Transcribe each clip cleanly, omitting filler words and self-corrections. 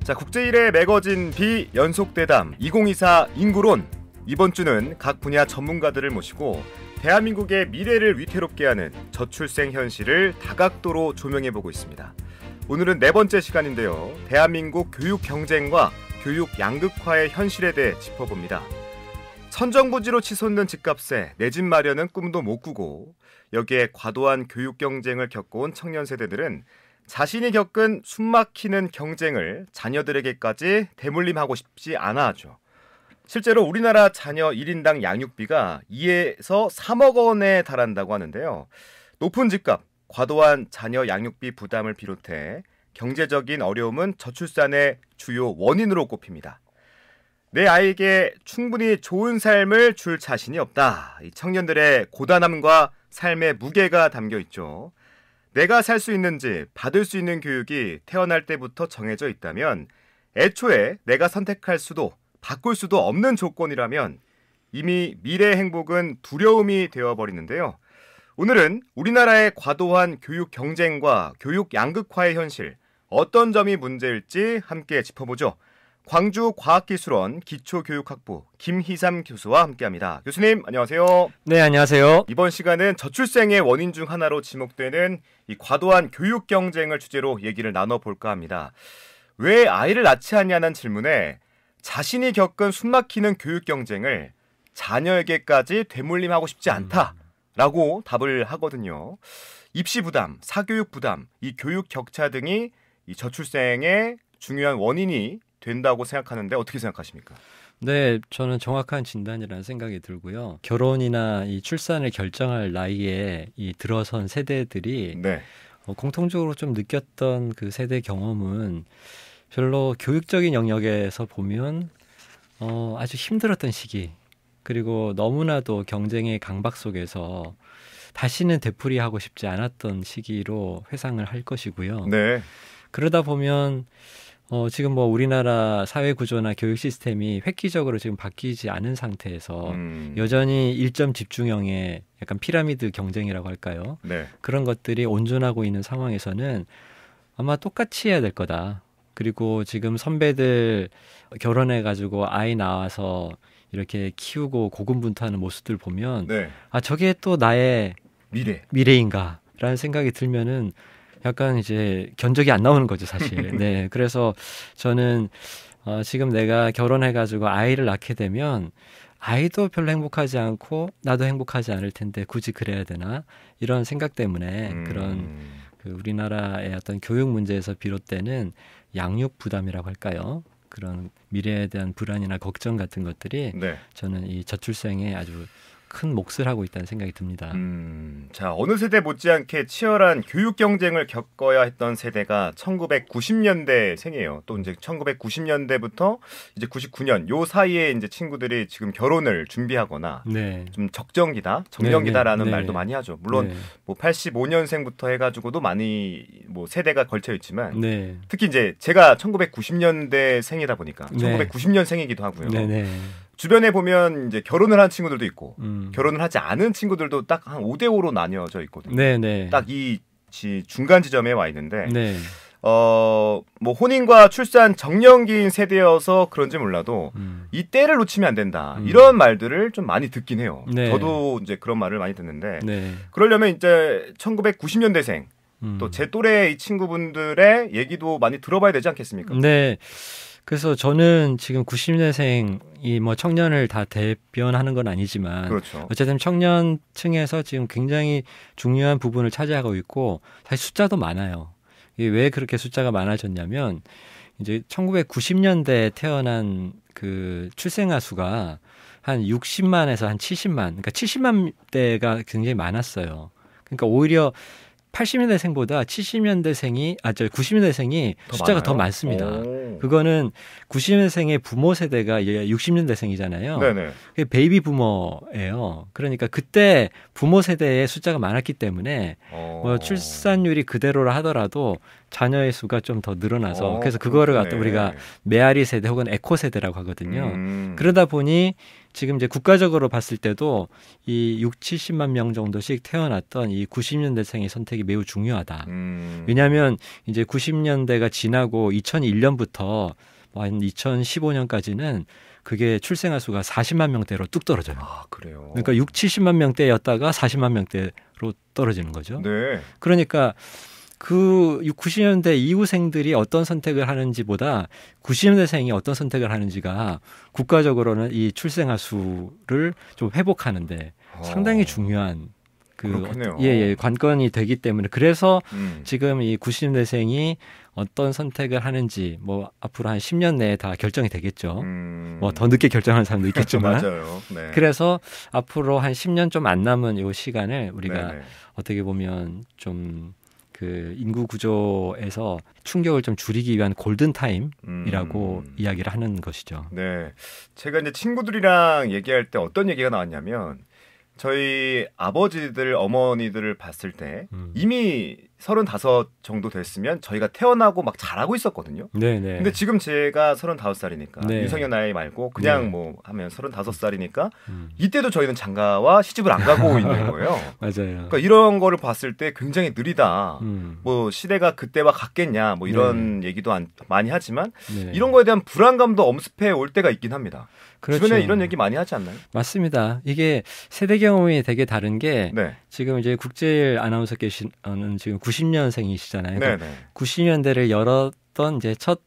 자, 국제1회 매거진 비연속 대담 2024 인구론. 이번 주는 각 분야 전문가들을 모시고 대한민국의 미래를 위태롭게 하는 저출생 현실을 다각도로 조명해보고 있습니다. 오늘은 네 번째 시간인데요. 대한민국 교육 경쟁과 교육 양극화의 현실에 대해 짚어봅니다. 천정부지로 치솟는 집값에 내 집 마련은 꿈도 못 꾸고 여기에 과도한 교육 경쟁을 겪어온 청년 세대들은 자신이 겪은 숨막히는 경쟁을 자녀들에게까지 대물림하고 싶지 않아 하죠. 실제로 우리나라 자녀 1인당 양육비가 2에서 3억 원에 달한다고 하는데요. 높은 집값, 과도한 자녀 양육비 부담을 비롯해 경제적인 어려움은 저출산의 주요 원인으로 꼽힙니다. 내 아이에게 충분히 좋은 삶을 줄 자신이 없다. 이 청년들의 고단함과 삶의 무게가 담겨 있죠. 내가 살 수 있는 집, 받을 수 있는 교육이 태어날 때부터 정해져 있다면 애초에 내가 선택할 수도 바꿀 수도 없는 조건이라면 이미 미래의 행복은 두려움이 되어버리는데요. 오늘은 우리나라의 과도한 교육 경쟁과 교육 양극화의 현실, 어떤 점이 문제일지 함께 짚어보죠. 광주과학기술원 기초교육학부 김희삼 교수와 함께합니다. 교수님 안녕하세요. 네, 안녕하세요. 이번 시간은 저출생의 원인 중 하나로 지목되는 이 과도한 교육 경쟁을 주제로 얘기를 나눠볼까 합니다. 왜 아이를 낳지 않냐는 질문에 자신이 겪은 숨막히는 교육 경쟁을 자녀에게까지 되물림하고 싶지 않다라고 답을 하거든요. 입시 부담, 사교육 부담, 이 교육 격차 등이 이 저출생의 중요한 원인이 된다고 생각하는데 어떻게 생각하십니까? 네, 저는 정확한 진단이라는 생각이 들고요. 결혼이나 이 출산을 결정할 나이에 이 들어선 세대들이 네. 공통적으로 좀 느꼈던 그 세대 경험은 별로 교육적인 영역에서 보면 아주 힘들었던 시기, 그리고 너무나도 경쟁의 강박 속에서 다시는 되풀이하고 싶지 않았던 시기로 회상을 할 것이고요. 네. 그러다 보면 지금 뭐 우리나라 사회 구조나 교육 시스템이 획기적으로 지금 바뀌지 않은 상태에서 여전히 일점 집중형의 약간 피라미드 경쟁이라고 할까요? 네. 그런 것들이 온전하고 있는 상황에서는 아마 똑같이 해야 될 거다. 그리고 지금 선배들 결혼해가지고 아이 낳아서 이렇게 키우고 고군분투하는 모습들 보면 네. 아, 저게 또 나의 미래인가라는 생각이 들면은 약간 이제 견적이 안 나오는 거죠, 사실. 네, 그래서 저는 지금 내가 결혼해가지고 아이를 낳게 되면 아이도 별로 행복하지 않고 나도 행복하지 않을 텐데 굳이 그래야 되나 이런 생각 때문에 그런 그 우리나라의 어떤 교육 문제에서 비롯되는 양육 부담이라고 할까요? 그런 미래에 대한 불안이나 걱정 같은 것들이 네. 저는 이 저출생에 아주 큰 몫을 하고 있다는 생각이 듭니다. 자, 어느 세대 못지않게 치열한 교육 경쟁을 겪어야 했던 세대가 1990년대 생이에요. 또 이제 1990년대부터 이제 99년 요 사이에 이제 친구들이 지금 결혼을 준비하거나 네. 좀 정년기다라는 네. 말도 많이 하죠. 물론 네. 뭐 85년생부터 해가지고도 많이 뭐 세대가 걸쳐 있지만 네. 특히 이제 제가 1990년대 생이다 보니까 네. 1990년생이기도 하고요. 네네. 주변에 보면 이제 결혼을 한 친구들도 있고 결혼을 하지 않은 친구들도 딱 한 5대5로 나뉘어져 있거든요. 네네. 딱 이 중간 지점에 와 있는데 네. 뭐 혼인과 출산 정년기인 세대여서 그런지 몰라도 이 때를 놓치면 안 된다. 이런 말들을 좀 많이 듣긴 해요. 네. 저도 이제 그런 말을 많이 듣는데 네. 그러려면 이제 1990년대생 또 제 또래 이 친구분들의 얘기도 많이 들어봐야 되지 않겠습니까? 네. 그래서 저는 지금 90년생이 뭐 청년을 다 대변하는 건 아니지만 그렇죠. 어쨌든 청년층에서 지금 굉장히 중요한 부분을 차지하고 있고 사실 숫자도 많아요. 이게 왜 그렇게 숫자가 많아졌냐면 이제 1990년대에 태어난 그 출생아 수가 한 60만에서 한 70만, 그러니까 70만 대가 굉장히 많았어요. 그러니까 오히려 80년대생보다 90년대생이 숫자가 더 많습니다. 그거는 90년대생의 부모 세대가 60년대생이잖아요. 네네. 그게 베이비 부모예요. 그러니까 그때 부모 세대의 숫자가 많았기 때문에 뭐 출산율이 그대로라 하더라도 자녀의 수가 좀 더 늘어나서 그래서 그거를 갖다 우리가 메아리 세대 혹은 에코 세대라고 하거든요. 그러다 보니 지금 이제 국가적으로 봤을 때도 이 6, 70만 명 정도씩 태어났던 이 90년대생의 선택이 매우 중요하다. 왜냐하면 이제 90년대가 지나고 2001년부터 한 2015년까지는 그게 출생아 수가 40만 명대로 뚝 떨어져요. 아, 그래요. 그러니까 6, 70만 명대였다가 40만 명대로 떨어지는 거죠. 네. 그러니까 그 90년대 이후생들이 어떤 선택을 하는지보다 90년대생이 어떤 선택을 하는지가 국가적으로는 이 출생아 수를 좀 회복하는데 상당히 중요한 관건이 되기 때문에 그래서 지금 이 90년대생이 어떤 선택을 하는지 뭐 앞으로 한 10년 내에 다 결정이 되겠죠. 뭐 더 늦게 결정하는 사람도 있겠지만. 맞아요. 네. 그래서 앞으로 한 10년 좀 안 남은 이 시간을 우리가 네네. 어떻게 보면 좀 그 인구 구조에서 충격을 좀 줄이기 위한 골든 타임이라고 이야기를 하는 것이죠. 네, 제가 이제 친구들이랑 얘기할 때 어떤 얘기가 나왔냐면 저희 아버지들, 어머니들을 봤을 때 이미 35 정도 됐으면 저희가 태어나고 막 자라고 있었거든요. 네네. 근데 지금 제가 35살이니까 네. 유성년 나이 말고 그냥 네. 뭐 하면 35살이니까 이때도 저희는 장가와 시집을 안 가고 있는 거예요. 맞아요. 그러니까 이런 거를 봤을 때 굉장히 느리다. 뭐 시대가 그때와 같겠냐 뭐 이런 얘기도 많이 하지만 이런 거에 대한 불안감도 엄습해 올 때가 있긴 합니다. 그렇죠. 주변에 이런 얘기 많이 하지 않나요? 맞습니다. 이게 세대 경험이 되게 다른 게 지금 이제 국제일 아나운서께서는 지금 90년생이시잖아요. 그러니까 90년대를 열었던 이제 첫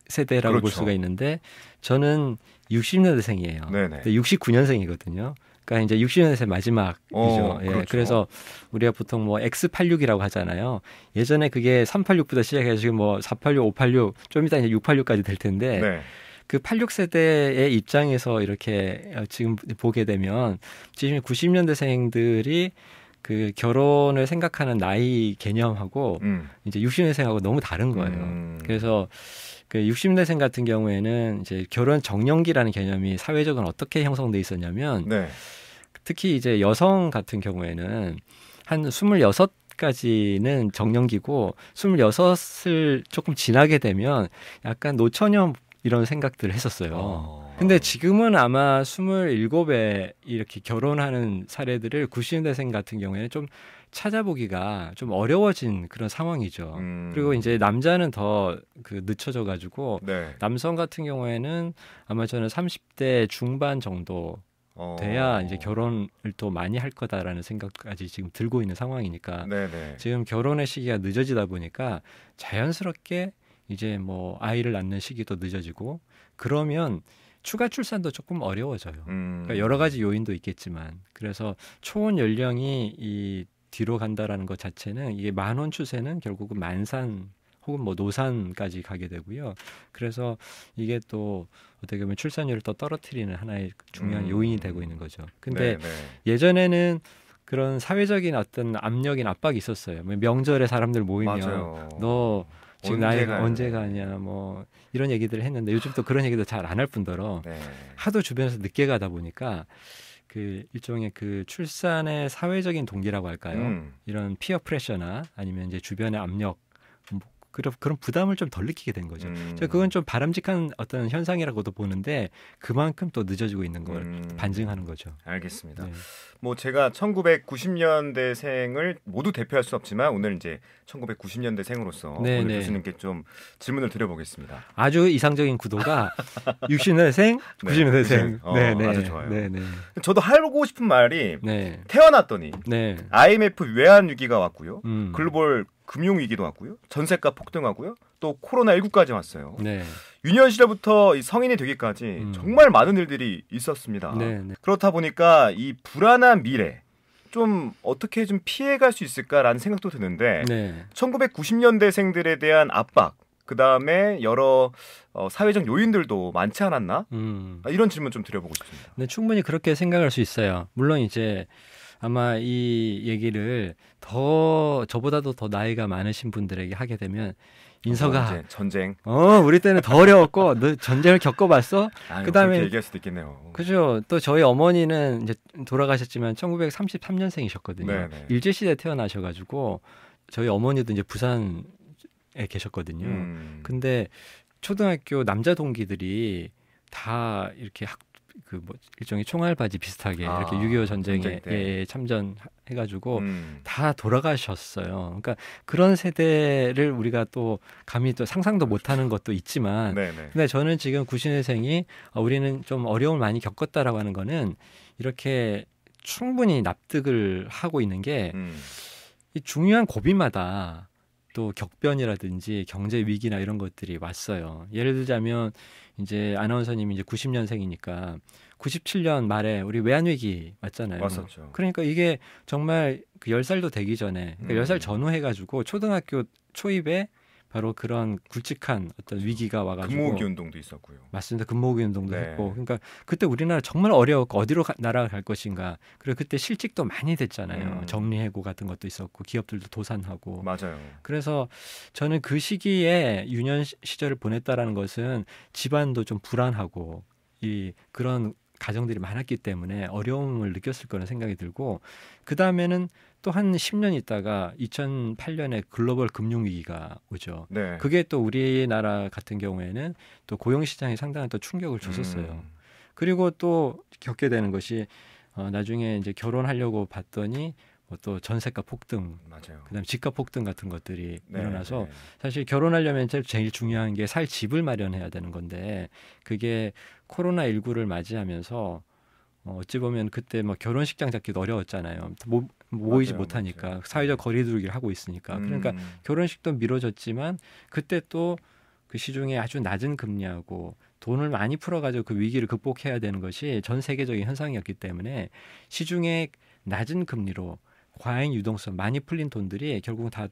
세대라고 볼 수가 있는데 저는 60년대생이에요. 69년생이거든요. 그러니까 이제 60년대 마지막이죠. 그렇죠. 그래서 우리가 보통 뭐 X86이라고 하잖아요. 예전에 그게 386부터 시작해서 지금 뭐 486, 586, 좀 이따 이제 686까지 될 텐데 그 86세대의 입장에서 이렇게 지금 보게 되면 지금 90년대생들이 그 결혼을 생각하는 나이 개념하고 이제 60년생하고 너무 다른 거예요. 그래서 그 60년대생 같은 경우에는 이제 결혼 정년기라는 개념이 사회적으로 어떻게 형성돼 있었냐면 특히 이제 여성 같은 경우에는 한 26까지는 정년기고 26을 조금 지나게 되면 약간 노처녀 이런 생각들을 했었어요. 근데 지금은 아마 27에 이렇게 결혼하는 사례들을 90년대생 같은 경우에는 좀 찾아보기가 좀 어려워진 그런 상황이죠. 그리고 이제 남자는 더 그 늦춰져 가지고 남성 같은 경우에는 아마 저는 30대 중반 정도 돼야 이제 결혼을 또 많이 할 거다라는 생각까지 지금 들고 있는 상황이니까 지금 결혼의 시기가 늦어지다 보니까 자연스럽게 이제 뭐 아이를 낳는 시기도 늦어지고 그러면 추가 출산도 조금 어려워져요. 그러니까 여러 가지 요인도 있겠지만 그래서 초혼 연령이 이 뒤로 간다라는 것 자체는 이게 만혼 추세는 결국은 만산 혹은 뭐 노산까지 가게 되고요. 그래서 이게 또 어떻게 보면 출산율을 또 떨어뜨리는 하나의 중요한 요인이 되고 있는 거죠. 근데 예전에는 그런 사회적인 어떤 압력인 압박이 있었어요. 명절에 사람들 모이면 너 지금 나이가 언제 가냐 뭐 이런 얘기들을 했는데 요즘 또 그런 얘기도 잘 안 할 뿐더러 하도 주변에서 늦게 가다 보니까 그 일종의 그 출산의 사회적인 동기라고 할까요? 이런 피어 프레셔나 아니면 이제 주변의 압력 그런 부담을 좀 덜 느끼게 된 거죠. 그건 좀 바람직한 어떤 현상이라고도 보는데 그만큼 또 늦어지고 있는 걸 반증하는 거죠. 알겠습니다. 뭐 제가 1990년대생을 모두 대표할 수 없지만 오늘 이제 1990년대생으로서 오늘 교수님께 좀 질문을 드려보겠습니다. 아주 이상적인 구도가 60년대생, 90년대생. 네, 아주 좋아요. 저도 하고 싶은 말이 태어났더니 IMF 외환 위기가 왔고요. 글로벌 금융 위기도 왔고요. 전세가 폭등하고요. 또 코로나19까지 왔어요. 유년 시절부터 이 성인이 되기까지 정말 많은 일들이 있었습니다. 그렇다 보니까 이 불안한 미래 좀 어떻게 좀 피해갈 수 있을까라는 생각도 드는데 1990년대생들에 대한 압박 그다음에 여러 사회적 요인들도 많지 않았나? 이런 질문 좀 드려보고 싶습니다. 네, 충분히 그렇게 생각할 수 있어요. 물론 이제 아마 이 얘기를 더 저보다도 더 나이가 많으신 분들에게 하게 되면 인서가 전쟁. 우리 때는 더 어려웠고 너 전쟁을 겪어봤어? 그다음에 그렇게 얘기할 수도 있겠네요. 그죠. 또 저희 어머니는 이제 돌아가셨지만 1933년생이셨거든요. 일제 시대 태어나셔가지고 저희 어머니도 이제 부산에 계셨거든요. 근데 초등학교 남자 동기들이 다 이렇게 뭐 일종의 총알바지 비슷하게 이렇게 6.25 전쟁에 참전해가지고 다 돌아가셨어요. 그러니까 그런 세대를 우리가 또 감히 또 상상도 못하는 것도 있지만, 근데 저는 지금 90년생이 우리는 좀 어려움을 많이 겪었다라고 하는 거는 이렇게 충분히 납득을 하고 있는 게 이 중요한 고비마다 또 격변이라든지 경제 위기나 이런 것들이 왔어요. 예를 들자면 이제 아나운서님이 이제 90년생이니까 97년 말에 우리 외환위기 왔잖아요. 왔었죠. 그러니까 이게 정말 그 10살도 되기 전에, 그러니까 10살 전후 해가지고 초등학교 초입에 바로 그런 굵직한 어떤 위기가 와가지고 금모으기 운동도 있었고요. 맞습니다. 금모으기 운동도 했고, 그러니까 그때 우리나라 정말 어려웠고 어디로 나라가 갈 것인가. 그리고 그때 실직도 많이 됐잖아요. 정리해고 같은 것도 있었고 기업들도 도산하고. 맞아요. 그래서 저는 그 시기에 유년 시절을 보냈다라는 것은 집안도 좀 불안하고 그런 가정들이 많았기 때문에 어려움을 느꼈을 거라는 생각이 들고, 그 다음에는 또 한 10년 있다가 2008년에 글로벌 금융위기가 오죠. 그게 또 우리나라 같은 경우에는 또 고용시장에 상당한 또 충격을 줬었어요. 그리고 또 겪게 되는 것이 나중에 이제 결혼하려고 봤더니 또 전세가 폭등, 맞아요. 그다음에 집값 폭등 같은 것들이 일어나서 사실 결혼하려면 제일 중요한 게 살 집을 마련해야 되는 건데, 그게 코로나19를 맞이하면서 어찌 보면 그때 뭐 결혼식장 잡기도 어려웠잖아요. 모이지 못하니까 맞아요. 사회적 거리두기를 하고 있으니까. 그러니까 결혼식도 미뤄졌지만 그때 또 그 시중에 아주 낮은 금리하고 돈을 많이 풀어가지고 그 위기를 극복해야 되는 것이 전 세계적인 현상이었기 때문에 시중에 낮은 금리로 과잉 유동성 많이 풀린 돈들이 결국은 다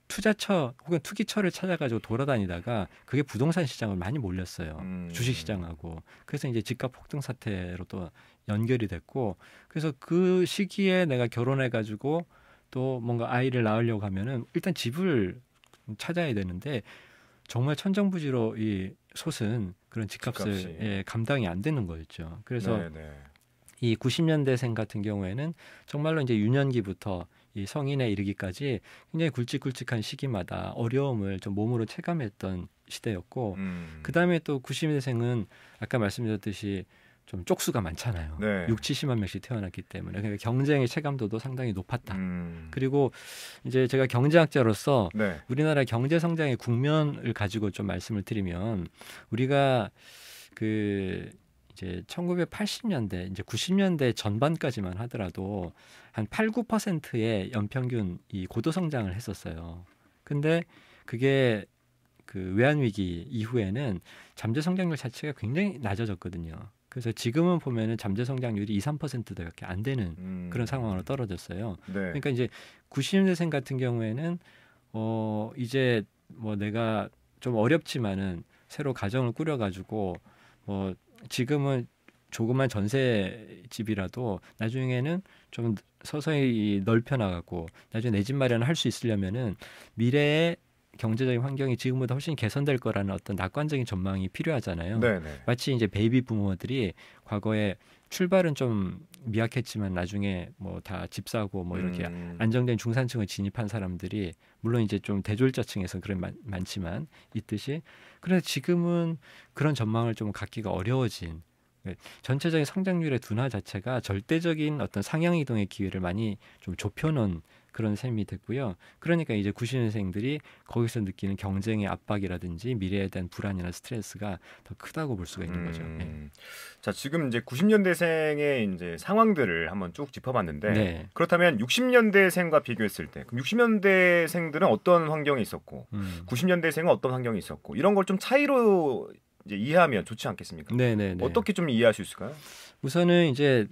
투자처 혹은 투기처를 찾아가지고 돌아다니다가 그게 부동산 시장을 많이 몰렸어요. 주식 시장하고. 그래서 이제 집값 폭등 사태로 또 연결이 됐고, 그래서 그 시기에 내가 결혼해가지고 또 뭔가 아이를 낳으려고 하면은 일단 집을 찾아야 되는데 정말 천정부지로 이 솟은 그런 집값을 감당이 안 되는 거였죠. 그래서 이 90년대생 같은 경우에는 정말로 이제 유년기부터 이 성인에 이르기까지 굉장히 굵직굵직한 시기마다 어려움을 좀 몸으로 체감했던 시대였고, 그 다음에 또 90년대생은 아까 말씀드렸듯이 좀 쪽수가 많잖아요. 6, 70만 명씩 태어났기 때문에 그러니까 경쟁의 체감도도 상당히 높았다. 그리고 이제 제가 경제학자로서 우리나라 경제 성장의 국면을 가지고 좀 말씀을 드리면, 우리가 이제 1980년대, 이제 90년대 전반까지만 하더라도 한 8, 9%의 연평균 이 고도 성장을 했었어요. 근데 그게 그 외환위기 이후에는 잠재 성장률 자체가 굉장히 낮아졌거든요. 그래서 지금은 보면은 잠재 성장률이 2, 3%도밖에 안 되는 그런 상황으로 떨어졌어요. 그러니까 이제 90년대생 같은 경우에는 이제 뭐 내가 좀 어렵지만은 새로 가정을 꾸려가지고 뭐 지금은 조그만 전세집이라도 나중에는 좀 서서히 넓혀 나가고 나중에 내 집 마련을 할 수 있으려면은 미래의 경제적인 환경이 지금보다 훨씬 개선될 거라는 어떤 낙관적인 전망이 필요하잖아요. 마치 이제 베이비 부모들이 과거에 출발은 좀 미약했지만 나중에 뭐 다 집 사고 뭐 이렇게 안정된 중산층을 진입한 사람들이, 물론 이제 좀 대졸자층에서 그런 많지만 있듯이, 그래서 지금은 그런 전망을 좀 갖기가 어려워진, 전체적인 성장률의 둔화 자체가 절대적인 어떤 상향 이동의 기회를 많이 좀 좁혀놓은 그런 셈이 됐고요. 그러니까 이제 90년생들이 거기서 느끼는 경쟁의 압박이라든지 미래에 대한 불안이나 스트레스가 더 크다고 볼 수가 있는 거죠. 자, 지금 이제 90년대생의 이제 상황들을 한번 쭉 짚어봤는데, 그렇다면 60년대생과 비교했을 때, 그럼 60년대생들은 어떤 환경이 있었고, 90년대생은 어떤 환경이 있었고, 이런 걸 좀 차이로 이제 이해하면 좋지 않겠습니까? 어떻게 좀 이해할 수 있을까요? 우선은 이제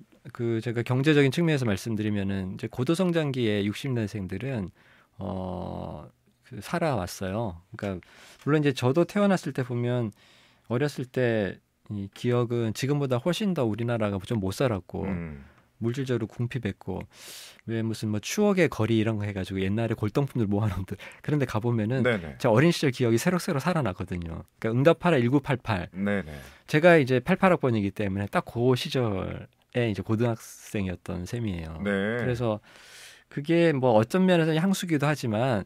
제가 경제적인 측면에서 말씀드리면은 이제 고도성장기의 60년생들은 살아왔어요. 그러니까 물론 이제 저도 태어났을 때 보면 어렸을 때 이 기억은 지금보다 훨씬 더 우리나라가 좀 못 살았고 물질적으로 궁핍했고, 왜 무슨 뭐 추억의 거리 이런 거 해가지고 옛날에 골동품들 모아놓은 데 그런데 가보면은 제 어린 시절 기억이 새록새록 살아나거든요. 그러니까 응답하라 1988. 제가 이제 88학번이기 때문에 딱 그 시절에 이제 고등학생이었던 셈이에요. 그래서 그게 뭐 어떤 면에서 향수기도 하지만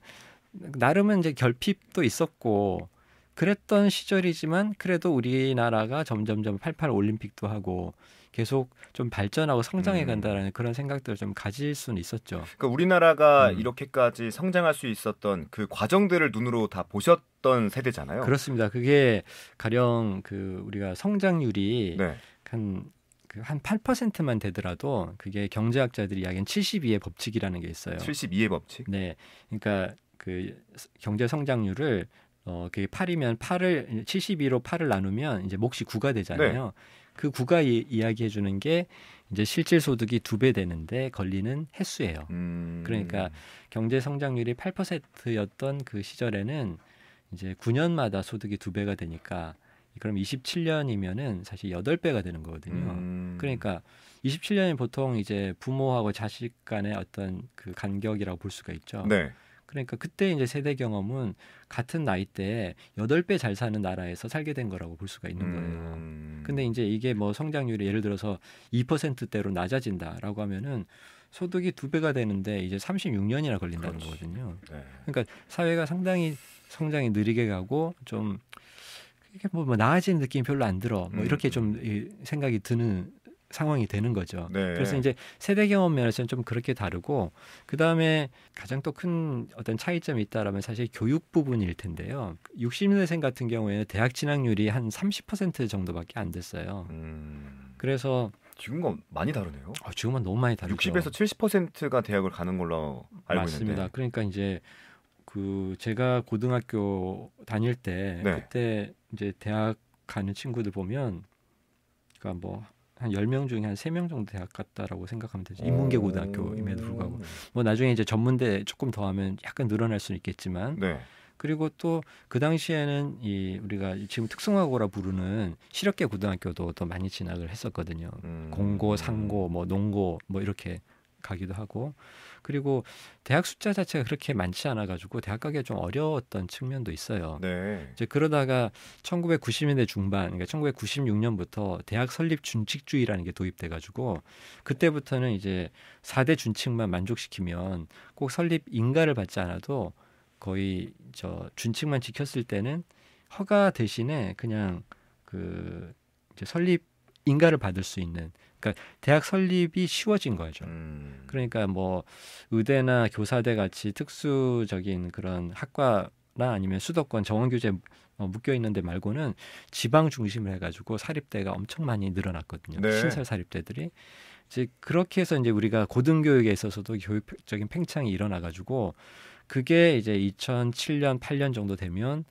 나름은 이제 결핍도 있었고, 그랬던 시절이지만 그래도 우리나라가 점점점 88 올림픽도 하고 계속 좀 발전하고 성장해 간다라는 그런 생각들을 좀 가질 수는 있었죠. 그러니까 우리나라가 이렇게까지 성장할 수 있었던 그 과정들을 눈으로 다 보셨던 세대잖아요. 그렇습니다. 그게 가령 그 우리가 성장률이 네. 한 8%만 되더라도 그게 경제학자들이 이야기하는 72의 법칙이라는 게 있어요. 72의 법칙? 네. 그러니까 그 경제 성장률을 그게 8이면 8을 72로 8을 나누면 이제 몫이 9가 되잖아요. 네. 그 9가 이야기해 주는 게 이제 실질 소득이 2배 되는데 걸리는 횟수예요. 그러니까 경제 성장률이 8%였던 그 시절에는 이제 9년마다 소득이 2배가 되니까 그럼 27년이면은 사실 8배가 되는 거거든요. 그러니까 27년이 보통 이제 부모하고 자식 간의 어떤 그 간격이라고 볼 수가 있죠. 네. 그러니까 그때 이제 세대 경험은 같은 나이 때 8배 잘 사는 나라에서 살게 된 거라고 볼 수가 있는 거예요. 근데 이제 이게 뭐 성장률이 예를 들어서 2%대로 낮아진다라고 하면은 소득이 2배가 되는데 이제 36년이나 걸린다는 그렇지. 거거든요. 네. 그러니까 사회가 상당히 성장이 느리게 가고 좀 이게 뭐 나아지는 느낌이 별로 안 들어. 뭐 이렇게 좀 생각이 드는 상황이 되는 거죠. 네. 그래서 이제 세대 경험 면에서는 좀 그렇게 다르고 그다음에 가장 또 큰 어떤 차이점이 있다라면 사실 교육 부분일 텐데요. 60년대생 같은 경우에는 대학 진학률이 한 30% 정도밖에 안 됐어요. 그래서 지금과 많이 다르네요. 지금은 너무 많이 다르죠. 60에서 70%가 대학을 가는 걸로 알고 맞습니다. 있는데. 그러니까 이제 그 제가 고등학교 다닐 때 네. 그때 이제 대학 가는 친구들 보면 그러니까 뭐 한 10명 중에 한 3명 정도 대학 갔다라고 생각하면 되죠. 인문계 고등학교임에도 불구하고. 뭐 나중에 이제 전문대 조금 더 하면 약간 늘어날 수는 있겠지만 네. 그리고 또 그 당시에는 이 우리가 지금 특성화고라 부르는 실업계 고등학교도 더 많이 진학을 했었거든요. 공고, 상고, 뭐 농고 뭐 이렇게 가기도 하고 그리고 대학 숫자 자체가 그렇게 많지 않아 가지고 대학 가기가 좀 어려웠던 측면도 있어요. 네. 이제 그러다가 1990년대 중반, 그러니까 1996년부터 대학 설립 준칙주의라는 게 도입돼 가지고 그때부터는 이제 4대 준칙만 만족시키면 꼭 설립 인가를 받지 않아도 거의 저 준칙만 지켰을 때는 허가 대신에 그냥 그 이제 설립 인가를 받을 수 있는 그러니까 대학 설립이 쉬워진 거죠. 그러니까 뭐 의대나 교사대 같이 특수적인 그런 학과나 아니면 수도권 정원교재 묶여 있는 데 말고는 지방 중심을 해가지고 사립대가 엄청 많이 늘어났거든요. 네. 신설 사립대들이 이제 그렇게 해서 이제 우리가 고등교육에 있어서도 교육적인 팽창이 일어나가지고 그게 이제 2007년 8년 정도 되면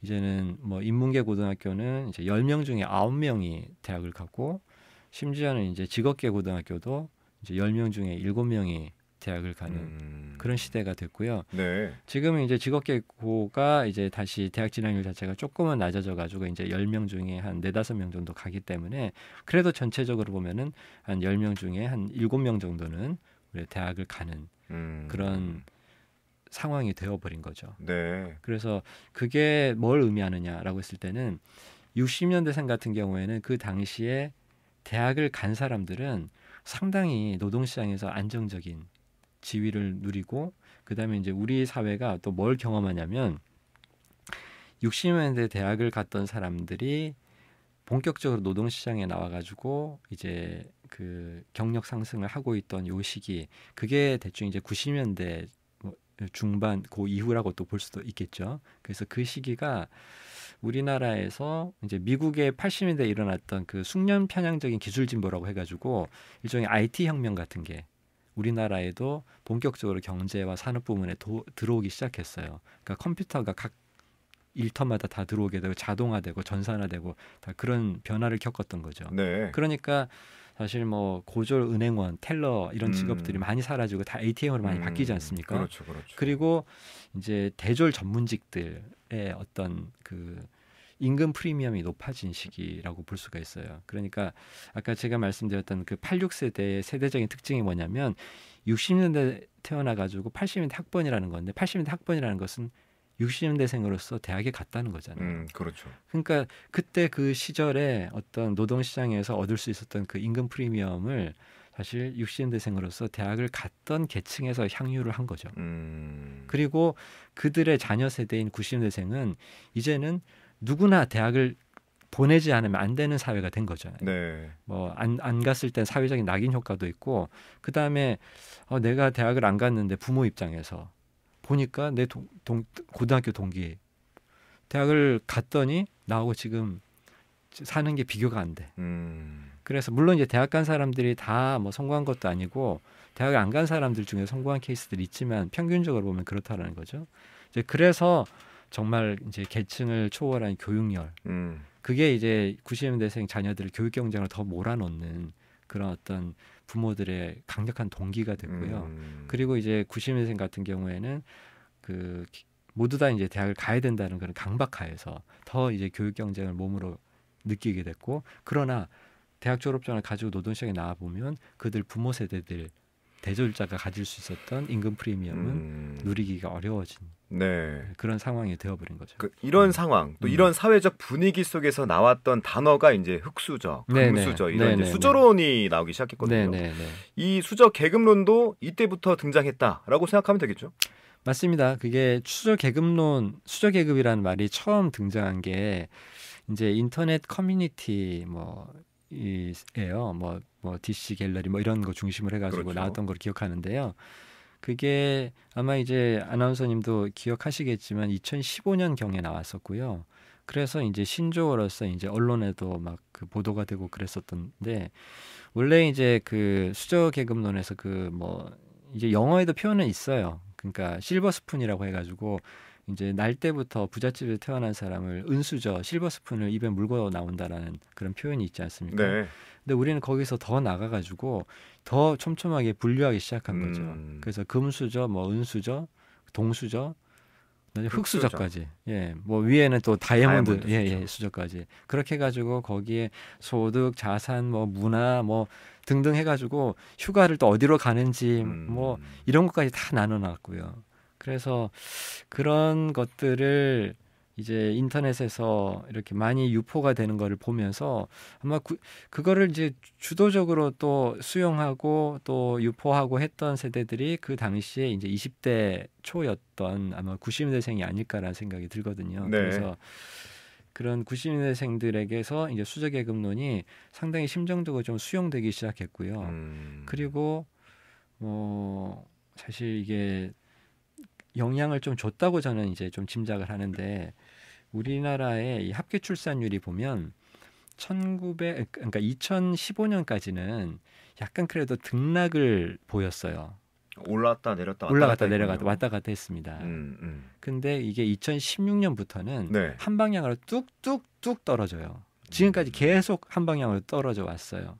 이제는 뭐 인문계 고등학교는 이제 10명 중에 9명이 대학을 가고 심지어는 이제 직업계 고등학교도 이제 10명 중에 7명이 대학을 가는 그런 시대가 됐고요. 네. 지금은 이제 직업계고가 이제 다시 대학 진학률 자체가 조금은 낮아져 가지고 이제 10명 중에 한 4-5명 정도 가기 때문에 그래도 전체적으로 보면은 한 10명 중에 한 7명 정도는 우리 대학을 가는 그런 상황이 되어버린 거죠. 네. 그래서 그게 뭘 의미하느냐라고 했을 때는 60년대생 같은 경우에는 그 당시에 대학을 간 사람들은 상당히 노동시장에서 안정적인 지위를 누리고 그다음에 이제 우리 사회가 또 뭘 경험하냐면 60년대 대학을 갔던 사람들이 본격적으로 노동시장에 나와가지고 이제 그 경력 상승을 하고 있던 요 시기 그게 대충 이제 90년대 중반 그 이후라고 또 볼 수도 있겠죠. 그래서 그 시기가 우리나라에서 이제 미국의 80년대에 일어났던 그 숙련 편향적인 기술 진보라고 해가지고 일종의 IT 혁명 같은 게 우리나라에도 본격적으로 경제와 산업 부문에 들어오기 시작했어요. 그러니까 컴퓨터가 각 일터마다 다 들어오게 되고 자동화되고 전산화되고 다 그런 변화를 겪었던 거죠. 네. 그러니까 사실 뭐 고졸 은행원, 텔러 이런 직업들이 많이 사라지고 다 ATM으로 많이 바뀌지 않습니까? 그렇죠, 그렇죠. 그리고 이제 대졸 전문직들의 어떤 그 임금 프리미엄이 높아진 시기라고 볼 수가 있어요. 그러니까 아까 제가 말씀드렸던 그 86세대의 세대적인 특징이 뭐냐면 60년대 태어나가지고 80년대 학번이라는 건데 80년대 학번이라는 것은 60년대생으로서 대학에 갔다는 거잖아요. 그렇죠. 그러니까 그때 그 시절에 어떤 노동시장에서 얻을 수 있었던 그 임금 프리미엄을 사실 60년대생으로서 대학을 갔던 계층에서 향유를 한 거죠. 그리고 그들의 자녀 세대인 90년대생은 이제는 누구나 대학을 보내지 않으면 안 되는 사회가 된 거잖아요. 네. 뭐 안 갔을 땐 사회적인 낙인 효과도 있고 그다음에 내가 대학을 안 갔는데 부모 입장에서 보니까 내 고등학교 동기 대학을 갔더니 나하고 지금 사는 게 비교가 안 돼. 그래서 물론 이제 대학 간 사람들이 다 뭐 성공한 것도 아니고 대학을 안 간 사람들 중에 성공한 케이스들이 있지만 평균적으로 보면 그렇다라는 거죠. 이제 그래서 정말 이제 계층을 초월한 교육열 그게 이제 90년대생 자녀들을 교육 경쟁으로 더 몰아넣는 그런 어떤 부모들의 강력한 동기가 됐고요. 그리고 이제 90년대생 같은 경우에는 그 모두 다 이제 대학을 가야 된다는 그런 강박하에서 더 이제 교육 경쟁을 몸으로 느끼게 됐고, 그러나 대학 졸업장을 가지고 노동시장에 나와 보면 그들 부모 세대들 대졸자가 가질 수 있었던 임금 프리미엄은 누리기가 어려워진 그런 상황이 되어버린 거죠. 이런 상황 또 이런 사회적 분위기 속에서 나왔던 단어가 이제 흑수저, 금수저 이런 이제 수저론이 나오기 시작했거든요. 이 수저 계급론도 이때부터 등장했다라고 생각하면 되겠죠? 맞습니다. 그게 수저 계급론, 수저 계급이라는 말이 처음 등장한 게 이제 인터넷 커뮤니티 이에요. 뭐 DC 갤러리 뭐 이런 거 중심으로 해가지고 그렇죠. 나왔던 걸 기억하는데요. 그게 아마 이제 아나운서님도 기억하시겠지만 2015년 경에 나왔었고요. 그래서 이제 신조어로서 이제 언론에도 막 그 보도가 되고 그랬었던데, 원래 이제 그 수저 계급론에서 이제 영어에도 표현은 있어요. 그러니까 실버 스푼이라고 해가지고 이제 날 때부터 부잣집에 태어난 사람을 은수저, 실버 스푼을 입에 물고 나온다라는 그런 표현이 있지 않습니까? 네. 근데 우리는 거기서 더 나가가지고 더 촘촘하게 분류하기 시작한 거죠. 그래서 금수저, 은수저, 동수저, 흑수저까지. 예, 위에는 또 다이아몬드 수저까지. 그렇게 해가지고 거기에 소득, 자산, 문화, 등등 해가지고 휴가를 또 어디로 가는지 이런 것까지 다 나눠놨고요. 그래서 그런 것들을 이제 인터넷에서 이렇게 많이 유포가 되는 거를 보면서 아마 그거를 이제 주도적으로 또 수용하고 또 유포하고 했던 세대들이 그 당시에 이제 20대 초였던 아마 90년대생이 아닐까라는 생각이 들거든요. 네. 그래서 그런 90년대생들에게서 이제 수저계급론이 상당히 심정적으로 좀 수용되기 시작했고요. 그리고 사실 이게 영향을 좀 줬다고 저는 이제 좀 짐작을 하는데, 우리나라의 이 합계 출산율이 보면 그러니까 2015년까지는 약간 그래도 등락을 보였어요. 올라갔다 내렸다 왔다 갔다 했습니다. 근데 이게 2016년부터는 한 방향으로 뚝뚝뚝 떨어져요. 지금까지 계속 한 방향으로 떨어져 왔어요.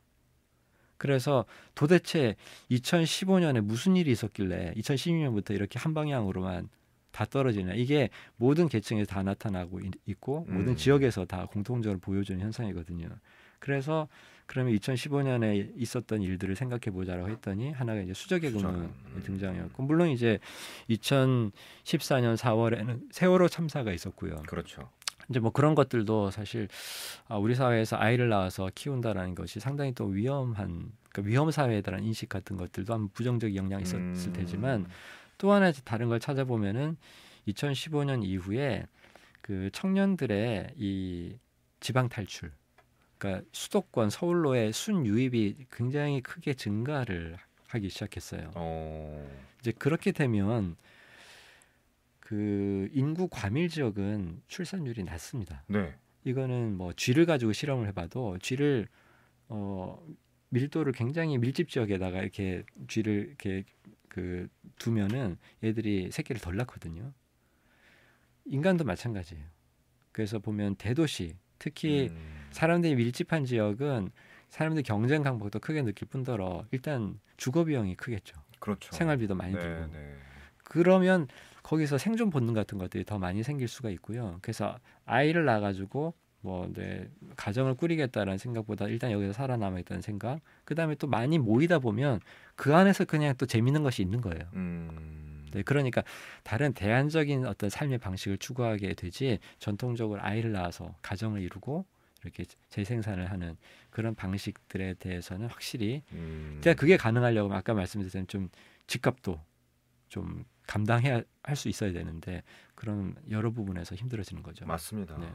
그래서 도대체 2015년에 무슨 일이 있었길래 2016년부터 이렇게 한 방향으로만 다 떨어지냐. 이게 모든 계층에서 다 나타나고 있고 모든 지역에서 다 공통적으로 보여주는 현상이거든요. 그래서 그러면 2015년에 있었던 일들을 생각해 보자라고 했더니 하나가 이제 수저계급론의 등장이었고, 물론 이제 2014년 4월에는 세월호 참사가 있었고요. 그렇죠. 이제 그런 것들도 사실 우리 사회에서 아이를 낳아서 키운다라는 것이 상당히 또 위험 사회에 대한 인식 같은 것들도 한번 부정적인 영향이 있었을 테지만, 또 하나 다른 걸 찾아보면은 2015년 이후에 그 청년들의 이 지방 탈출, 그러니까 수도권 서울로의 순유입이 굉장히 크게 증가를 하기 시작했어요. 이제 그렇게 되면 그 인구 과밀 지역은 출산율이 낮습니다. 네. 이거는 쥐를 가지고 실험을 해봐도 쥐를 밀도를 굉장히 밀집 지역에다가 이렇게 쥐를 이렇게 두면은 얘들이 새끼를 덜 낳거든요. 인간도 마찬가지예요. 그래서 보면 대도시, 특히 사람들이 밀집한 지역은 사람들이 경쟁 강박도 크게 느낄 뿐더러 일단 주거 비용이 크겠죠. 그렇죠. 생활비도 많이 들고. 그러면 거기서 생존 본능 같은 것들이 더 많이 생길 수가 있고요. 그래서 아이를 낳아가지고 가정을 꾸리겠다라는 생각보다 일단 여기서 살아남아있다는 생각, 그 다음에 또 많이 모이다 보면 그 안에서 그냥 또 재밌는 것이 있는 거예요. 네, 그러니까 다른 대안적인 어떤 삶의 방식을 추구하게 되지, 전통적으로 아이를 낳아서 가정을 이루고 이렇게 재생산을 하는 그런 방식들에 대해서는 확실히 그게 가능하려면 아까 말씀드린 좀 집값도 좀 감당해야 할 수 있어야 되는데 그런 여러 부분에서 힘들어지는 거죠. 맞습니다. 네.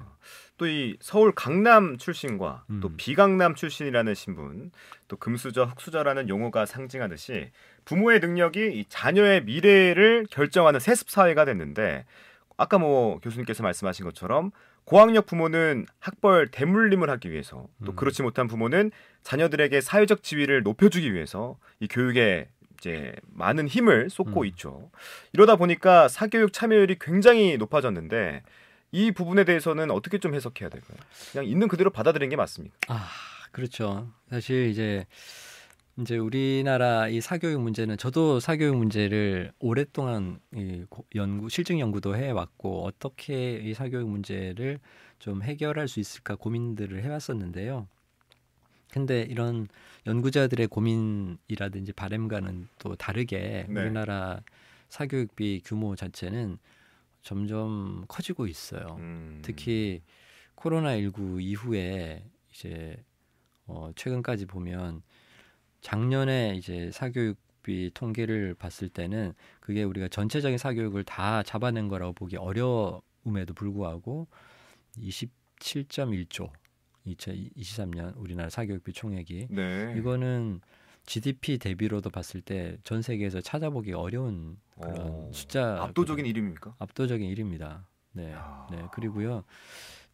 또 이 서울 강남 출신과 또 비강남 출신이라는 신분, 또 금수저, 흑수저라는 용어가 상징하듯이 부모의 능력이 이 자녀의 미래를 결정하는 세습 사회가 됐는데 아까 뭐 교수님께서 말씀하신 것처럼 고학력 부모는 학벌 대물림을 하기 위해서 또 그렇지 못한 부모는 자녀들에게 사회적 지위를 높여주기 위해서 이 교육에 이제 많은 힘을 쏟고 있죠. 이러다 보니까 사교육 참여율이 굉장히 높아졌는데 이 부분에 대해서는 어떻게 좀 해석해야 될까요? 그냥 있는 그대로 받아들이는 게 맞습니까? 그렇죠. 사실 이제 우리나라 이 사교육 문제는 저도 사교육 문제를 오랫동안 실증 연구도 해왔고 어떻게 이 사교육 문제를 좀 해결할 수 있을까 고민들을 해왔었는데요. 근데 이런 연구자들의 고민이라든지 바람과는 또 다르게 네. 우리나라 사교육비 규모 자체는 점점 커지고 있어요. 특히 코로나19 이후에 이제 최근까지 보면 작년에 이제 사교육비 통계를 봤을 때는 그게 우리가 전체적인 사교육을 다 잡아낸 거라고 보기 어려움에도 불구하고 27.1조 2023년 우리나라 사교육비 총액이 네. 이거는 GDP 대비로도 봤을 때 전 세계에서 찾아보기 어려운 그런 숫자 압도적인 1위입니까? 압도적인 1위입니다. 네. 네. 그리고요.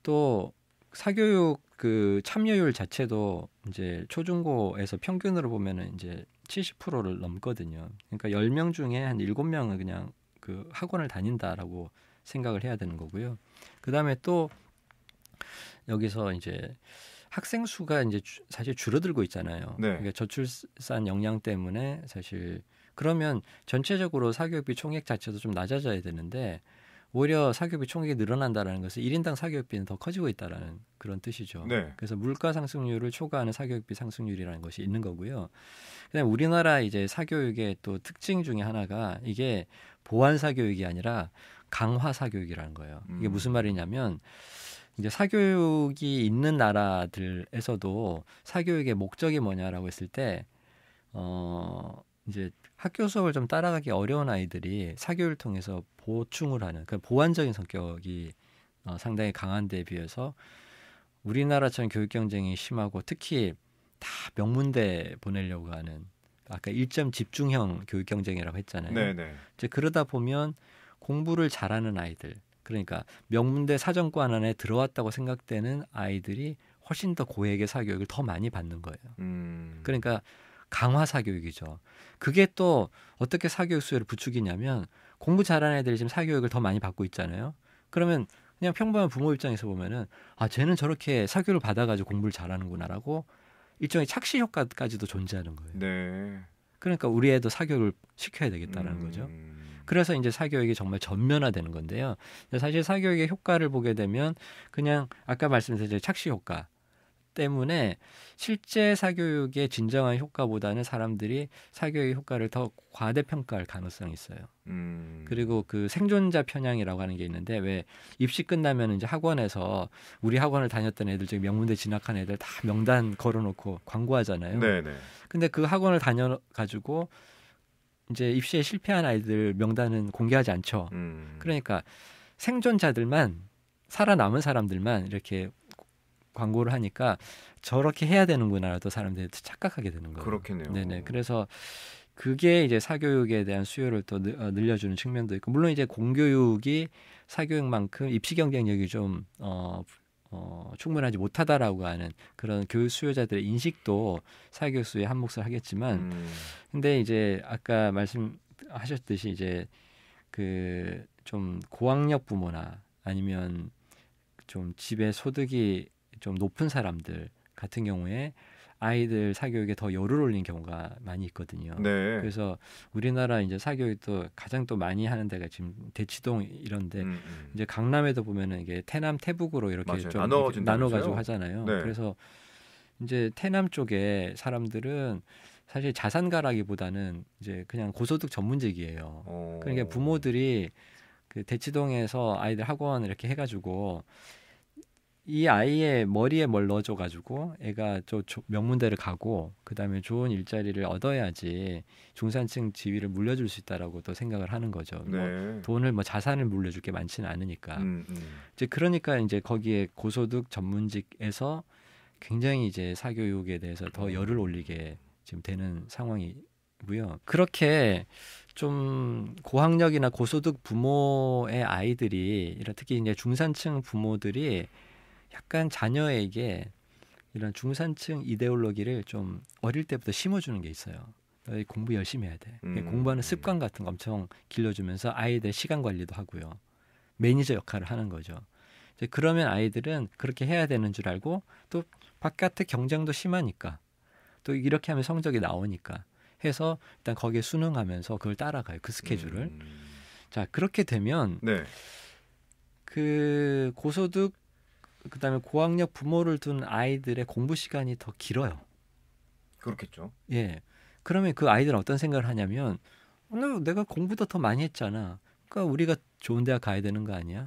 또 사교육 그 참여율 자체도 이제 초중고에서 평균으로 보면은 이제 70%를 넘거든요. 그러니까 10명 중에 한 7명은 그냥 그 학원을 다닌다라고 생각을 해야 되는 거고요. 그다음에 또 여기서 이제 학생 수가 이제 사실 줄어들고 있잖아요. 네. 그러니까 저출산 역량 때문에 사실 그러면 전체적으로 사교육비 총액 자체도 좀 낮아져야 되는데 오히려 사교육비 총액이 늘어난다라는 것은 1인당 사교육비는 더 커지고 있다라는 그런 뜻이죠. 네. 그래서 물가 상승률을 초과하는 사교육비 상승률이라는 것이 있는 거고요. 그다음에 우리나라 이제 사교육의 또 특징 중에 하나가 이게 보완 사교육이 아니라 강화 사교육이라는 거예요. 이게 무슨 말이냐면 이제 사교육이 있는 나라들에서도 사교육의 목적이 뭐냐라고 했을 때 이제 학교 수업을 좀 따라가기 어려운 아이들이 사교육을 통해서 보충을 하는 그러니까 보완적인 성격이 상당히 강한 데에 비해서 우리나라처럼 교육 경쟁이 심하고 특히 다 명문대 보내려고 하는 아까 1점 집중형 교육 경쟁이라고 했잖아요. 네네. 이제 그러다 보면 공부를 잘하는 아이들 그러니까 명문대 사정관 안에 들어왔다고 생각되는 아이들이 훨씬 더 고액의 사교육을 더 많이 받는 거예요. 그러니까 강화 사교육이죠. 그게 또 어떻게 사교육 수요를 부추기냐면 공부 잘하는 애들이 지금 사교육을 더 많이 받고 있잖아요. 그러면 그냥 평범한 부모 입장에서 보면은 쟤는 저렇게 사교육을 받아가지고 공부를 잘하는구나라고 일종의 착시 효과까지도 존재하는 거예요. 네. 그러니까 우리 애도 사교육을 시켜야 되겠다라는 거죠. 그래서 이제 사교육이 정말 전면화되는 건데요. 사실 사교육의 효과를 보게 되면 그냥 아까 말씀드린 착시 효과 때문에 실제 사교육의 진정한 효과보다는 사람들이 사교육의 효과를 더 과대평가할 가능성이 있어요. 그리고 그 생존자 편향이라고 하는 게 있는데 왜 입시 끝나면 이제 학원에서 우리 학원을 다녔던 애들 중에 명문대 진학한 애들 다 명단 걸어놓고 광고하잖아요. 네네. 근데 그 학원을 다녀가지고 이제 입시에 실패한 아이들 명단은 공개하지 않죠. 그러니까 생존자들만 살아남은 사람들만 이렇게 광고를 하니까 저렇게 해야 되는구나라도 사람들이 착각하게 되는 거예요. 그렇겠네요. 네네. 그래서 그게 이제 사교육에 대한 수요를 또 늘려주는 측면도 있고 물론 이제 공교육이 사교육만큼 입시 경쟁력이 좀 충분하지 못하다라고 하는 그런 교육 수요자들의 인식도 사교육 수요에 한 몫을 하겠지만 근데 이제 아까 말씀하셨듯이 이제 그 좀 고학력 부모나 아니면 좀 집에 소득이 좀 높은 사람들 같은 경우에 아이들 사교육에 더 열을 올린 경우가 많이 있거든요. 네. 그래서 우리나라 이제 사교육도 가장 또 많이 하는 데가 지금 대치동 이런데 이제 강남에도 보면은 이게 태남 태북으로 이렇게 맞아요. 좀 나눠가지고 하잖아요. 네. 그래서 이제 태남 쪽에 사람들은 사실 자산가라기보다는 이제 그냥 고소득 전문직이에요. 그러니까 부모들이 그 대치동에서 아이들 학원 이렇게 해가지고 이 아이의 머리에 뭘 넣어줘가지고 애가 명문대를 가고 그다음에 좋은 일자리를 얻어야지 중산층 지위를 물려줄 수 있다라고 또 생각을 하는 거죠. 네. 뭐 돈을 뭐 자산을 물려줄 게 많지는 않으니까. 이제 그러니까 이제 거기에 고소득 전문직에서 굉장히 이제 사교육에 대해서 더 열을 올리게 지금 되는 상황이고요. 그렇게 좀 고학력이나 고소득 부모의 아이들이 이런 특히 이제 중산층 부모들이 약간 자녀에게 이런 중산층 이데올로기를 좀 어릴 때부터 심어주는 게 있어요. 너희 공부 열심히 해야 돼. 공부하는 습관 같은 거 엄청 길러주면서 아이들 시간 관리도 하고요. 매니저 역할을 하는 거죠. 이제 그러면 아이들은 그렇게 해야 되는 줄 알고 또 바깥의 경쟁도 심하니까 또 이렇게 하면 성적이 나오니까 해서 일단 거기에 순응하면서 그걸 따라가요. 그 스케줄을. 자, 그렇게 되면 네. 그 고소득 그다음에 고학력 부모를 둔 아이들의 공부 시간이 더 길어요. 그렇겠죠. 예. 그러면 그 아이들은 어떤 생각을 하냐면 내가 공부도 더 많이 했잖아. 그러니까 우리가 좋은 대학 가야 되는 거 아니야?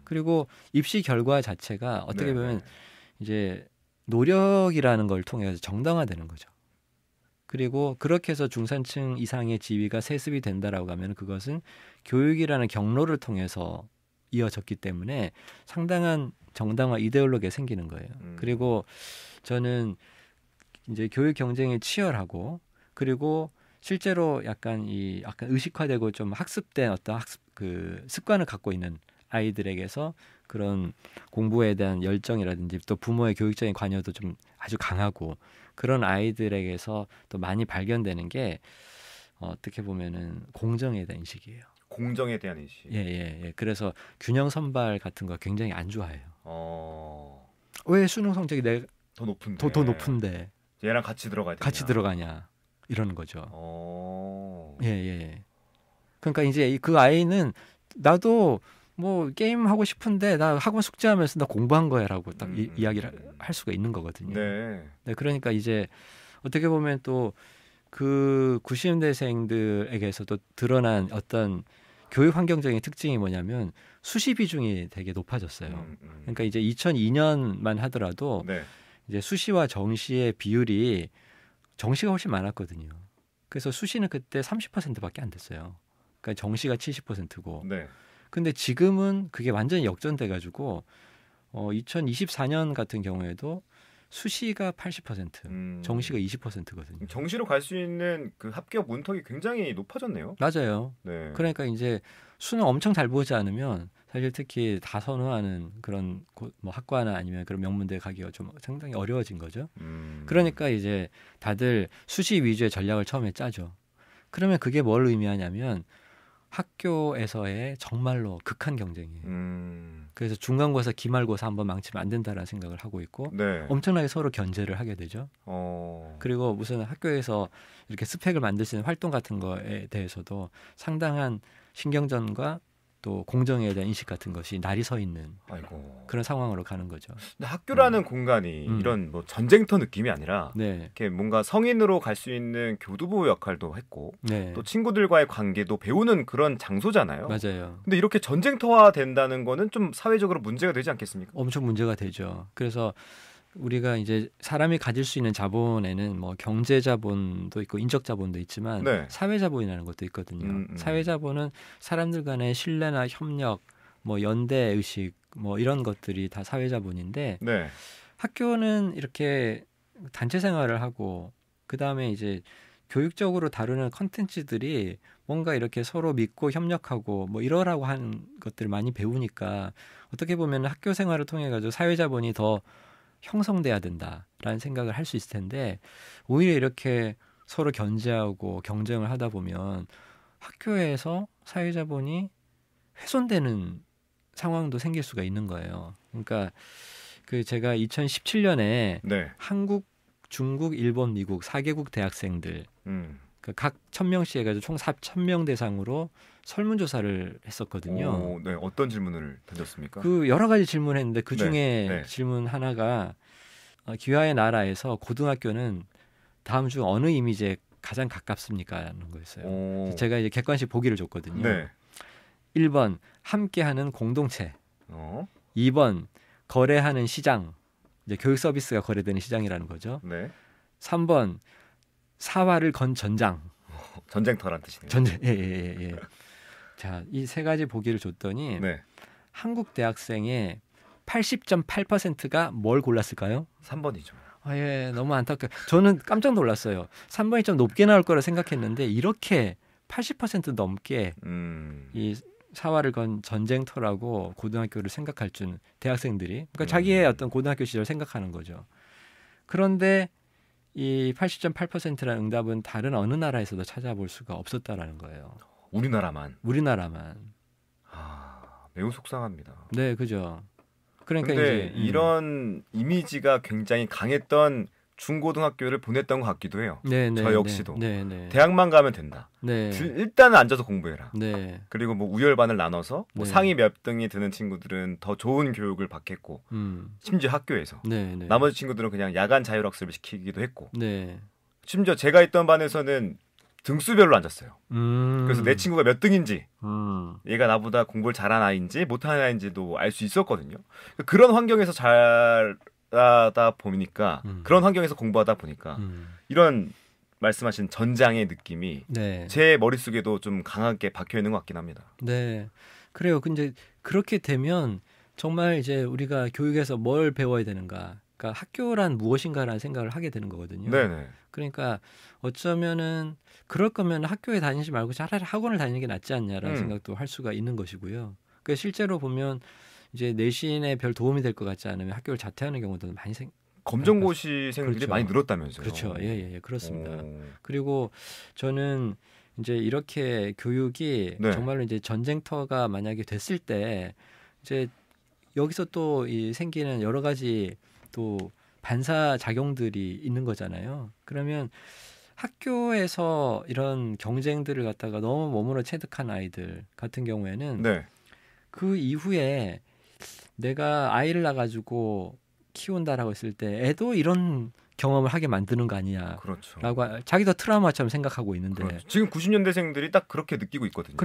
그리고 입시 결과 자체가 어떻게 보면 이제 노력이라는 걸 통해서 정당화되는 거죠. 그리고 그렇게 해서 중산층 이상의 지위가 세습이 된다라고 하면 그것은 교육이라는 경로를 통해서 이어졌기 때문에 상당한 정당화 이데올로기가 생기는 거예요. 그리고 저는 이제 교육 경쟁이 치열하고 그리고 실제로 약간 의식화되고 좀 학습된 어떤 그 습관을 갖고 있는 아이들에게서 그런 공부에 대한 열정이라든지 또 부모의 교육적인 관여도 좀 아주 강하고 그런 아이들에게서 또 많이 발견되는 게 어떻게 보면은 공정에 대한 인식이에요. 공정에 대한 인식. 예. 그래서 균형 선발 같은 거 굉장히 안 좋아해요. 왜 수능 성적이 내가 더 높은데. 더 높은데 얘랑 같이 들어가야 되냐. 같이 들어가냐 이러는 거죠. 예. 그러니까 이제 그 아이는 나도 뭐 게임 하고 싶은데 나 학원 숙제하면서 나 공부한 거야라고 딱 이야기를 할 수가 있는 거거든요. 네, 그러니까 이제 어떻게 보면 또 그 90년대생들에게서도 드러난 어떤 교육 환경적인 특징이 뭐냐면 수시 비중이 되게 높아졌어요. 그러니까 이제 2002년만 하더라도 이제 수시와 정시의 비율이 정시가 훨씬 많았거든요. 그래서 수시는 그때 30%밖에 안 됐어요. 그러니까 정시가 70%고. 근데 지금은 그게 완전히 역전돼가지고 2024년 같은 경우에도 수시가 80%, 정시가 20%거든요. 정시로 갈 수 있는 그 합격 문턱이 굉장히 높아졌네요. 맞아요. 그러니까 이제 수능 엄청 잘 보지 않으면 사실 특히 다 선호하는 그런 뭐 학과나 아니면 그런 명문대 가기가 좀 상당히 어려워진 거죠. 그러니까 이제 다들 수시 위주의 전략을 처음에 짜죠. 그러면 그게 뭘 의미하냐면 학교에서의 정말로 극한 경쟁이에요. 그래서 중간고사, 기말고사 한번 망치면 안 된다라는 생각을 하고 있고 엄청나게 서로 견제를 하게 되죠. 그리고 무슨 학교에서 이렇게 스펙을 만들 수 있는 활동 같은 거에 대해서도 상당한 신경전과 또 공정에 대한 인식 같은 것이 날이 서 있는 그런 상황으로 가는 거죠. 근데 학교라는 공간이 이런 뭐 전쟁터 느낌이 아니라 이렇게 뭔가 성인으로 갈 수 있는 교두보 역할도 했고 또 친구들과의 관계도 배우는 그런 장소잖아요. 맞아요. 근데 이렇게 전쟁터화 된다는 거는 좀 사회적으로 문제가 되지 않겠습니까? 엄청 문제가 되죠. 그래서 우리가 이제 사람이 가질 수 있는 자본에는 뭐 경제 자본도 있고 인적 자본도 있지만 사회 자본이라는 것도 있거든요. 사회 자본은 사람들 간의 신뢰나 협력, 뭐 연대 의식, 뭐 이런 것들이 다 사회 자본인데 학교는 이렇게 단체 생활을 하고 그 다음에 이제 교육적으로 다루는 컨텐츠들이 뭔가 이렇게 서로 믿고 협력하고 뭐 이러라고 하는 것들을 많이 배우니까 어떻게 보면 학교 생활을 통해 가지고 사회 자본이 더 형성돼야 된다라는 생각을 할 수 있을 텐데 오히려 이렇게 서로 견제하고 경쟁을 하다 보면 학교에서 사회자본이 훼손되는 상황도 생길 수가 있는 거예요. 그러니까 그 제가 2017년에 한국, 중국, 일본, 미국 4개국 대학생들 각 1,000명씩 해가지고 총 4,000명 대상으로 설문조사를 했었거든요. 어떤 질문을 던졌습니까? 그 여러 가지 질문했는데 그 중에 질문 하나가 기와의 나라에서 고등학교는 다음 중 어느 이미지에 가장 가깝습니까? 라는 거였어요. 제가 이제 객관식 보기를 줬거든요. 1번 함께하는 공동체, 2번 거래하는 시장, 이제 교육 서비스가 거래되는 시장이라는 거죠. 네. 3번 사활을 건 전장. 전쟁터란 뜻이네요. 전쟁. 예. 자, 이 세 가지 보기를 줬더니 네. 한국 대학생의 80.8%가 뭘 골랐을까요? 3번이죠. 아, 예, 너무 안타까워요. 저는 깜짝 놀랐어요. 3번이 좀 높게 나올 거라 생각했는데 이렇게 80% 넘게 이 사활을 건 전쟁터라고 고등학교를 생각할 줄 대학생들이 그러니까 자기의 어떤 고등학교 시절 생각하는 거죠. 그런데 이 80.8%라는 응답은 다른 어느 나라에서도 찾아볼 수가 없었다라는 거예요. 우리나라만. 매우 속상합니다. 네, 그죠. 그러니까 근데 이제 이런 이미지가 굉장히 강했던 중고등학교를 보냈던 것 같기도 해요. 저 역시도. 대학만 가면 된다. 일단은 앉아서 공부해라. 그리고 뭐 우열반을 나눠서 뭐 상위 몇 등이 드는 친구들은 더 좋은 교육을 받겠고 심지어 학교에서 나머지 친구들은 그냥 야간 자율학습을 시키기도 했고 심지어 제가 있던 반에서는 등수별로 앉았어요. 그래서 내 친구가 몇 등인지 얘가 나보다 공부를 잘하는 아이인지 못하는 아이인지도 알 수 있었거든요. 그런 환경에서 자라다 보니까 그런 환경에서 공부하다 보니까 이런 말씀하신 전장의 느낌이 제 머릿속에도 좀 강하게 박혀 있는 것 같긴 합니다. 네, 그래요. 근데 그렇게 되면 정말 이제 우리가 교육에서 뭘 배워야 되는가, 그러니까 학교란 무엇인가라는 생각을 하게 되는 거거든요. 네네. 그러니까 어쩌면은 그럴 거면 학교에 다니지 말고 차라리 학원을 다니는 게 낫지 않냐라는 생각도 할 수가 있는 것이고요. 그러니까 실제로 보면 이제 내신에 별 도움이 될 것 같지 않으면 학교를 자퇴하는 경우도 많이 검정고시생들이 그렇죠. 많이 늘었다면서요. 그렇죠. 예, 그렇습니다. 그리고 저는 이제 이렇게 교육이 정말로 이제 전쟁터가 만약에 됐을 때 이제 여기서 또 이 생기는 여러 가지 또 반사 작용들이 있는 거잖아요. 그러면 학교에서 이런 경쟁들을 갖다가 너무 몸으로 체득한 아이들 같은 경우에는 그 이후에 내가 아이를 낳아가지고 키운다라고 했을 때 애도 이런 경험을 하게 만드는 거 아니냐. 그렇죠. 라고 자기도 트라우마처럼 생각하고 있는데. 그렇죠. 지금 90년대생들이 딱 그렇게 느끼고 있거든요.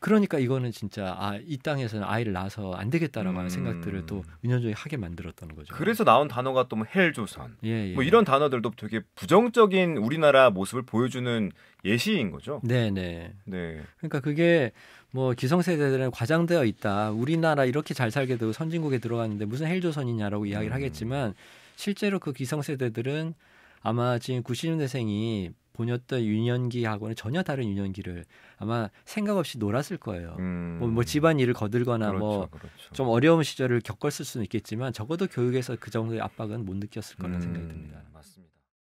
그러니까 이거는 진짜 이 땅에서는 아이를 낳아서 안 되겠다라고 하는 생각들을 또 은연중에 하게 만들었다는 거죠. 그래서 나온 단어가 또 뭐 헬조선. 뭐 이런 단어들도 되게 부정적인 우리나라 모습을 보여주는 예시인 거죠. 네. 그러니까 그게 뭐 기성세대들은 과장되어 있다. 우리나라 이렇게 잘 살게 되고 선진국에 들어갔는데 무슨 헬조선이냐라고 이야기를 하겠지만 실제로 그 기성세대들은 아마 지금 90년대생이 보냈던 유년기하고는 전혀 다른 유년기를 아마 생각 없이 놀았을 거예요. 뭐 집안 일을 거들거나 뭐 좀 어려운 시절을 겪었을 수는 있겠지만 적어도 교육에서 그 정도의 압박은 못 느꼈을 거라는 생각이 듭니다. 맞습니다.